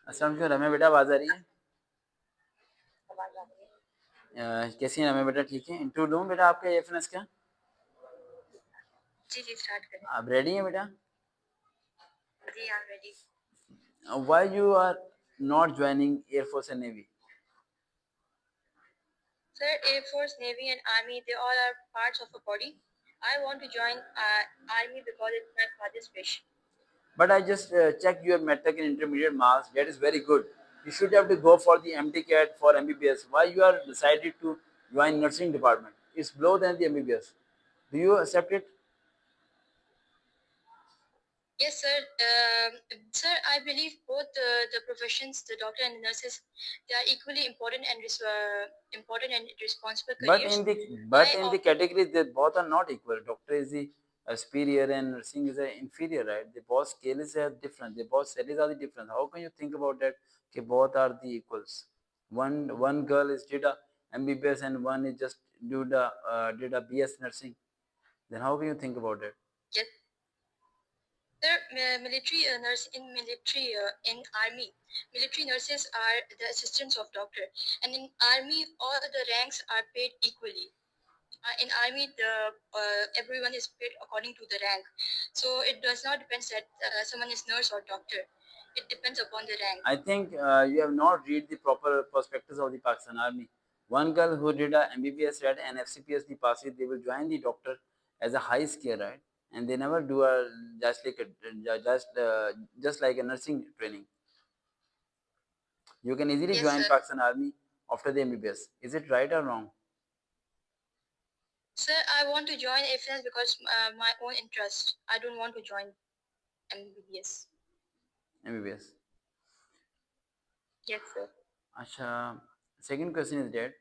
अस्सलाम वालेकुम रम्या बेटा, आवाज़ आ रही है? कैसी हैं रम्या बेटा, ठीक है? इंटरव्यू लूँ बेटा आपका एएफएनएस का? जी जी स्टार्ट करें। आप रेडी हैं बेटा? जी I am ready. Why you are not joining Air Force and Navy? Sir, Air Force, Navy, and Army, they all are parts of a body. I want to join Army because it's my father's wish. But I just checked your metric and intermediate marks. That is very good. You should have to go for the MT-CAT for MBBS. Why you are decided to join nursing department? It's lower than the MBBS. Do you accept it? Yes, sir. Sir, I believe both the professions, the doctor and the nurses, they are equally important and responsible But careers. in the but I in the often categories, they both are not equal. Doctor is the superior and nursing is the inferior, right? The both scales are different. The both salaries are the different. How can you think about that? Okay, both are the equals. One girl is did a MBBS and one is just did a BS nursing. Then how can you think about that? yes, sir. Military nurse in military in Army, military nurses are the assistants of doctor, and in Army all the ranks are paid equally. In army everyone is paid according to the rank, so it does not depend that someone is nurse or doctor. It depends upon the rank. I think you have not read the proper prospectus of the Pakistan Army. One girl who did a MBBS read and FCPS the passes, they will join the doctor as a high skill, right? And they never do a just like a nursing training. You can easily Yes, join sir. Pakistan Army after the MBBS. Is it right or wrong? Sir, I want to join FNS because my own interest. I don't want to join MBBS. MBBS. Yes, sir. Acha. Second question is that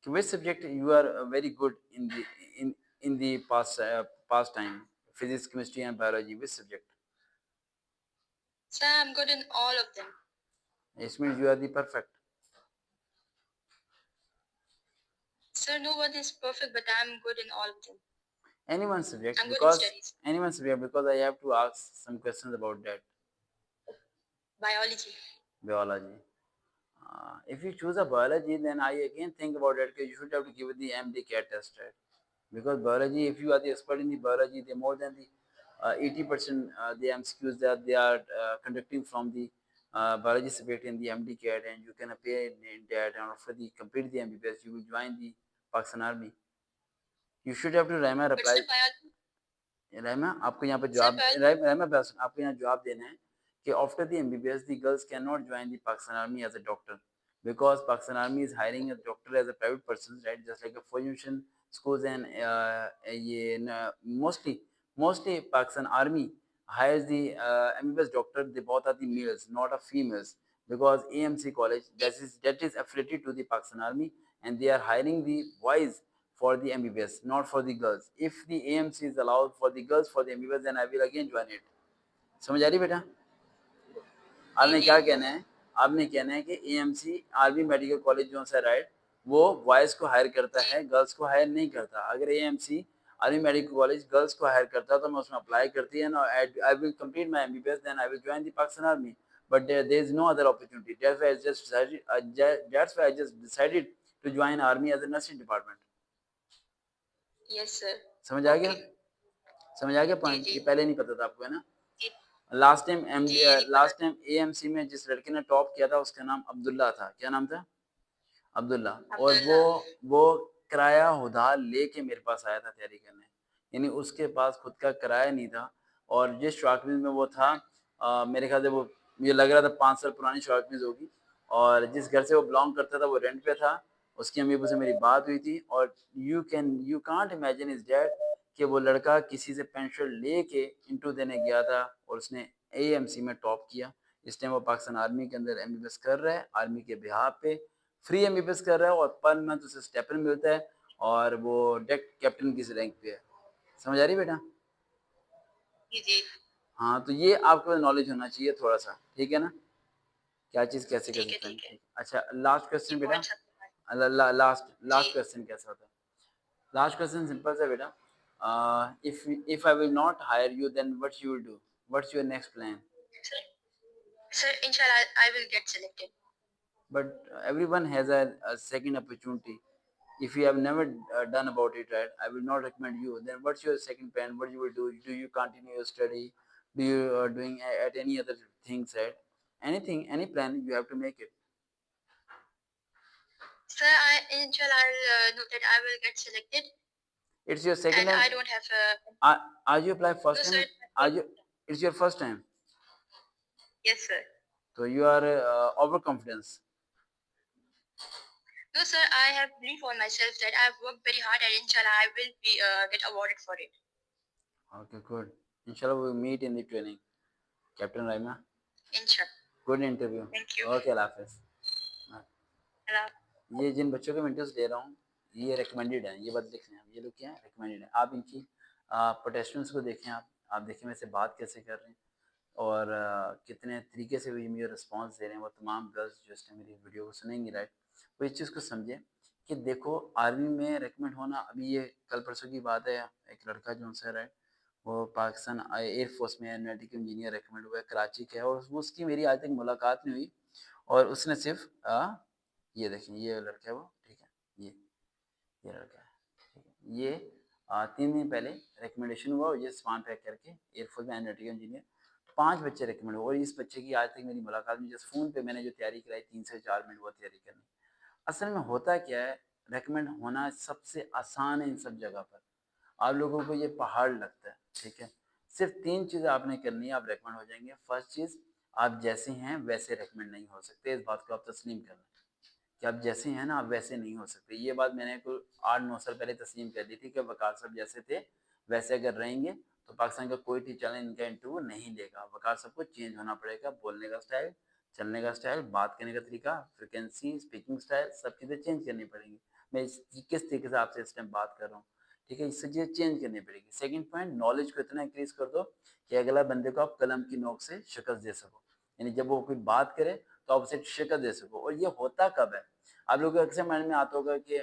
which subject you are very good in the past time? Physics, chemistry, and biology. Which subject? Sir, I'm good in all of them. It means you are the perfect. Sir, no one is perfect, but I'm good in all of them. Anyone's subject I'm good in because studies. I have to ask some questions about that. Biology. Biology. If you choose a biology, then I again think about it. You should have to give it the MD-CAT test, right? Because biology, if you are the expert in the biology, they more than the 80% the MCQs that they are conducting from the biology subject in the MD-CAT, and you can appear in that, and after the complete the MBBS, you will join the Pakistan Army. You should have to Rama But sir, reply. biology. रहमा आपको यहाँ पे Sir, जवाब biology. रहमा बस आपको यहाँ जवाब देना है कि after the MBBS the girls cannot join the Pakistan Army as a doctor because Pakistan Army is hiring a doctor as a private person, right? Just like a foundation schools and ये mostly Pakistan Army hires the MBBS doctor. They both are the males, not a females, because AMC college that is affiliated to the Pakistan Army, and they are hiring the boys for the MBBS, not for the girls. If the AMC is allowed for the girls for the MBBS, then I will again join it. समझ आ रही बेटा? जी आपने जी क्या कहना है? आपने कहना है कि एएमसी आर्मी मेडिकल कॉलेज जो सा राइट, वो बॉयज को हायर करता जी है, गर्ल्स को हायर नहीं करता. अगर AMC army medical college girls को हायर करता तो मैं उसमें अप्लाई करती है ना. I will complete my MBBS, then I will join the Pakistan army. But there is no other opportunity. That's why I just decided to join army as a nursing department. Yes sir. समझ आ गया? Okay. समझ आ गया जी point? जी ये पहले नहीं पता था आपको, है ना? जी लास्ट टाइम जी ये नहीं पता. लास्ट टाइम एएमसी में जिस लड़के ने टॉप किया था उसका नाम अब्दुल्ला था. क्या नाम था? अब्दुल्ला. और वो अब्दुल्ला. वो किराया उधार लेके मेरे पास आया था तैयारी करने. यानी उसके पास खुद का किराया नहीं था. और जिस शॉर्ट मिल में वो था, मेरे ख्याल से वो, मुझे लग रहा था 5 साल पुरानी शॉर्ट मिल होगी. और जिस घर से वो बिलोंग करता था वो रेंट पे था. उसकी अम्मी अब्बू से मेरी बात हुई थी. और you can't imagine is dad कि वो लड़का किसी से पेंशन लेके इंटरव्यू देने गया था और उसने एएमसी में टॉप किया. इस टाइम वो पाकिस्तान आर्मी के अंदर एमबीबीएस कर रहा है, आर्मी के बिहाफ पे फ्री एमबीबीएस कर रहा है, और पर मंथ उसे स्टेपन मिलता है, और वो डेक कैप्टन की रैंक पे है. समझ आ रही बेटा? जी जी हाँ, तो ये आपको नॉलेज होना चाहिए थोड़ा सा, ठीक है ना? क्या चीज़ कैसे कर ठीक है सकते हैं, ठीक है. ठीक. अच्छा, लास्ट जी क्वेश्चन बेटा. बहुत अच्छा. लास्ट जी. लास्ट क्वेश्चन कैसा होता है? लास्ट क्वेश्चन सिंपल सा बेटा. If I will not hire you, then what you will do? What's your next plan? Sir, inshallah, I will get selected. But everyone has a second opportunity. If you have never done about it, right, I will not recommend you. Then what's your second plan? What you will do you continue your study? Do you doing at any other things, right? Anything, any plan, you have to make it. Sir, inshallah, I'll know that I will get selected, It's your second and time. I don't have a. Are you apply No, first sir, time? it's my Are first you? time. It's your first time. Yes, sir. So you are overconfidence. No, sir, I have belief on myself that I have worked very hard, and inshallah, I will be get awarded for it. Okay, good. Inshallah we will meet in the training. Captain Raima. Inshallah. Good interview. Thank you. Okay, Allah Hafiz. Allah. ये जिन बच्चों के मैं interest दे रहा हूँ ये recommended है, ये बात देख लें आप, ये लोग क्या है, रिकमेंडेड है। आप इनकी पोटेंशियल्स को देखें, आप देखें वैसे बात कैसे कर रहे हैं और कितने तरीके से भी मुझे रिस्पांस दे रहे हैं। वो तमाम गर्ल्स जो इस टाइम मेरी वीडियो को सुनेंगी, राइट, वो इस चीज़ को समझें कि देखो आर्मी में रिकमेंड होना, अभी ये कल परसों की बात है, एक लड़का जो उनसे, राइट, वो पाकिस्तान एयरफोर्स में एरोनॉटिकल इंजीनियर रिकमेंड हुआ है, कराची का है, और उसकी मेरी आज तक मुलाकात नहीं हुई। और उसने सिर्फ ये देखें, ये लड़का है वो, ठीक है, ये लड़का है, ठीक है, ये 3 दिन पहले रिकमेंडेशन हुआ, ये सामान पैक करके एयरफोर्स में एरोनॉटिकल इंजीनियर, 5 बच्चे रिकमेंड हुए, और इस बच्चे की आज तक मेरी मुलाकात में, जस्ट फ़ोन पे मैंने जो तैयारी कराई 3 से 4 मिनट वो तैयारी करनी। असल में होता क्या है, रिकमेंड होना सबसे आसान है इन सब जगह पर। आप लोगों को ये पहाड़ लगता है, ठीक है, सिर्फ 3 चीज़ें आपने करनी है, आप रिकमेंड हो जाएंगे। फर्स्ट चीज़, आप जैसे हैं वैसे रिकमेंड नहीं हो सकते, इस बात को आप तस्लीम कर लें कि आप जैसे हैं ना, आप वैसे नहीं हो सकते। ये बात मैंने कोई 8-9 साल पहले तस्लीम कर ली थी कि वकार साहब जैसे थे वैसे अगर रहेंगे तो पाकिस्तान का कोई टीचर इनका इंटरव्यू नहीं लेगा। वकार साहब को चेंज होना पड़ेगा, बोलने का स्टाइल, चलने का स्टाइल, बात करने का तरीका, फ्रिक्वेंसी, स्पीकिंग स्टाइल, सब चीज़ें चेंज करनी पड़ेंगी। मैं किस तरीके से आपसे इस टाइम बात कर रहा हूँ, ठीक है, इससे चीज़ें चेंज करनी पड़ेगी। सेकंड पॉइंट, नॉलेज को इतना इंक्रीज कर दो कि अगला बंदे को आप कलम की नोक से शिकस्त दे सको, यानी जब वो कोई बात करे तो आप उसे शिकस्त दे सको। और ये होता कब है, आप लोगों को अक्सर माइंड में आता होगा कि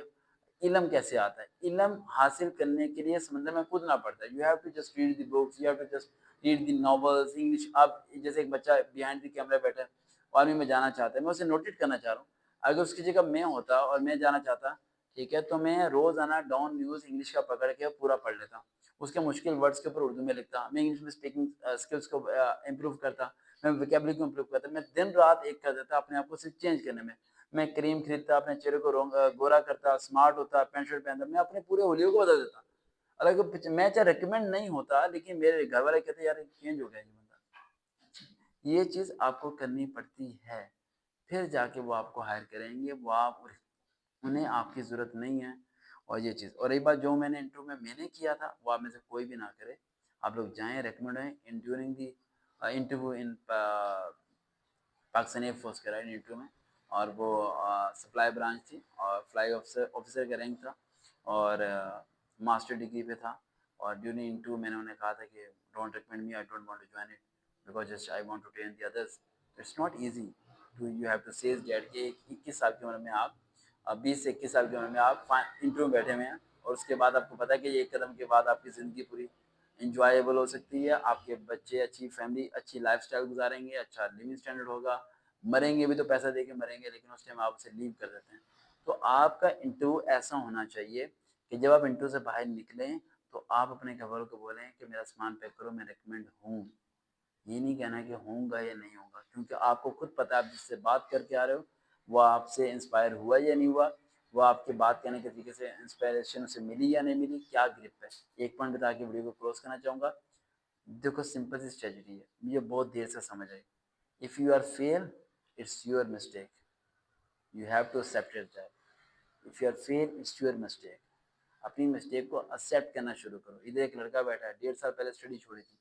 इल्म कैसे आता है। इल्म हासिल करने के लिए समंदर में कूदना पड़ता है। You have to just read the books, you have to just read the novels English. आप जैसे एक बच्चा बिहाइंड द कैमरा बैठा है, आर्मी में जाना चाहता है, मैं उसे नोटिस करना चाह रहा हूँ, अगर उसकी जगह मैं होता और मैं जाना चाहता, ठीक है, तो मैं रोज़ाना डॉन न्यूज़ इंग्लिश का पकड़ के पूरा पढ़ लेता, उसके मुश्किल वर्ड्स के ऊपर उर्दू में लिखता, मैं इंग्लिश में स्पीकिंग स्किल्स को इम्प्रूव करता, मैं वोकैबुलरी को इम्प्रूव करता, मैं दिन रात एक कर देता अपने आप को सिर्फ चेंज करने में। मैं क्रीम खरीदता, अपने चेहरे को गोरा करता, स्मार्ट होता, पैंट शर्ट पहनता, मैं अपने पूरे होलियो को बदल देता। हालाँकि मैं चाहे रिकमेंड नहीं होता, लेकिन मेरे घर वाले कहते यार चेंज हो गया ये बंदा। ये चीज़ आपको करनी पड़ती है, फिर जाके वो आपको हायर करेंगे, वो आप उन्हें आपकी ज़रूरत नहीं है। और ये चीज़, और एक बात जो मैंने इंटरव्यू में मैंने किया था, वो आप में से कोई भी ना करे। आप लोग जाएँ, रिकमेंड होएँ in during the interview in Pakistan air force के, राइट, इंटरव्यू में, और वो सप्लाई ब्रांच थी और फ्लाई ऑफिसर ऑफिसर का रैंक था और मास्टर डिग्री पे था। और ड्यूरिंग इंटरव्यू मैंने उन्हें कहा था कि don't recommend me, I don't want to join it because just I want to train the others. It's not easy to, you have to says that कि 21 साल की उम्र में आप 20 से 21 साल की उम्र में आप इंटरव्यू में बैठे हुए हैं, और उसके बाद आपको पता है कि एक कदम के बाद आपकी ज़िंदगी पूरी इंजॉयबल हो सकती है, आपके बच्चे अच्छी फैमिली, अच्छी लाइफस्टाइल गुजारेंगे, अच्छा लिविंग स्टैंडर्ड होगा, मरेंगे भी तो पैसा दे के मरेंगे, लेकिन उस टाइम आप उसे लीव कर देते हैं। तो आपका इंटरव्यू ऐसा होना चाहिए कि जब आप इंटरव्यू से बाहर निकलें तो आप अपने घरवालों को बोलें कि मेरा सामान पैक करो, मैं रिकमेंड हूँ। ये नहीं कहना कि होऊँगा या नहीं होऊँगा, क्योंकि आपको खुद पता है आप जिससे बात करके आ रहे हो, वो आपसे इंस्पायर हुआ या नहीं हुआ, वो आपके बात कहने के तरीके से इंस्पायरेशन उसे मिली या नहीं मिली, क्या ग्रिप है। एक पॉइंट बता के वीडियो को क्लोज करना चाहूँगा। देखो सिंपल सी स्ट्रेटजी है, मुझे बहुत देर से समझ आई। If you are fail, it's your mistake, you have to accept it that. If you are fail, it's your mistake. अपनी मिस्टेक को एक्सेप्ट करना शुरू करो। इधर एक लड़का बैठा है, 1.5 साल पहले स्टडी छोड़ी थी,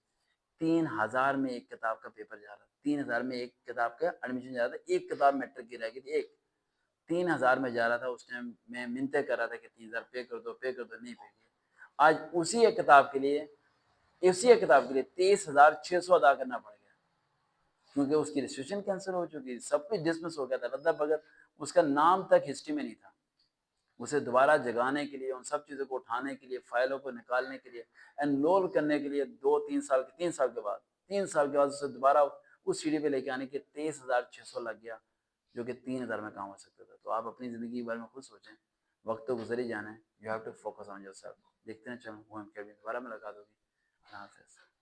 3000 में एक किताब का पेपर जा रहा था, 3000 में एक किताब का एडमिशन जा रहा था, एक किताब मैट्रिक की रह गई थी, एक 3000 में जा रहा था। उस टाइम मैं मिन्नतें कर रहा था कि 3000 पे कर दो, पे कर दो, नहीं पे किया। आज उसी एक किताब के लिए, इसी एक किताब के लिए 23,600 अदा करना पड़ गया, क्योंकि उसकी रजिस्ट्रेशन कैंसिल हो चुकी, सब कुछ डिसमिस हो गया था, रद्दा बगैर, उसका नाम तक हिस्ट्री में नहीं था। उसे दोबारा जगाने के लिए, उन सब चीज़ों को उठाने के लिए, फाइलों को निकालने के लिए, एनरोल करने के लिए 2-3 साल के 3 साल के बाद 3 साल के बाद उसे दोबारा उस सीढ़ी पे लेके आने के 23,600 लग गया, जो कि 3,000 में काम हो सकता था। तो आप अपनी ज़िंदगी के बारे में खुद सोचें, वक्त तो गुजर ही जाना है। You have to focus on yourself. देखते हैं, चलो घूम के भी दोबारा मुलाकात होगी। अल्लाह हाफ़िज़।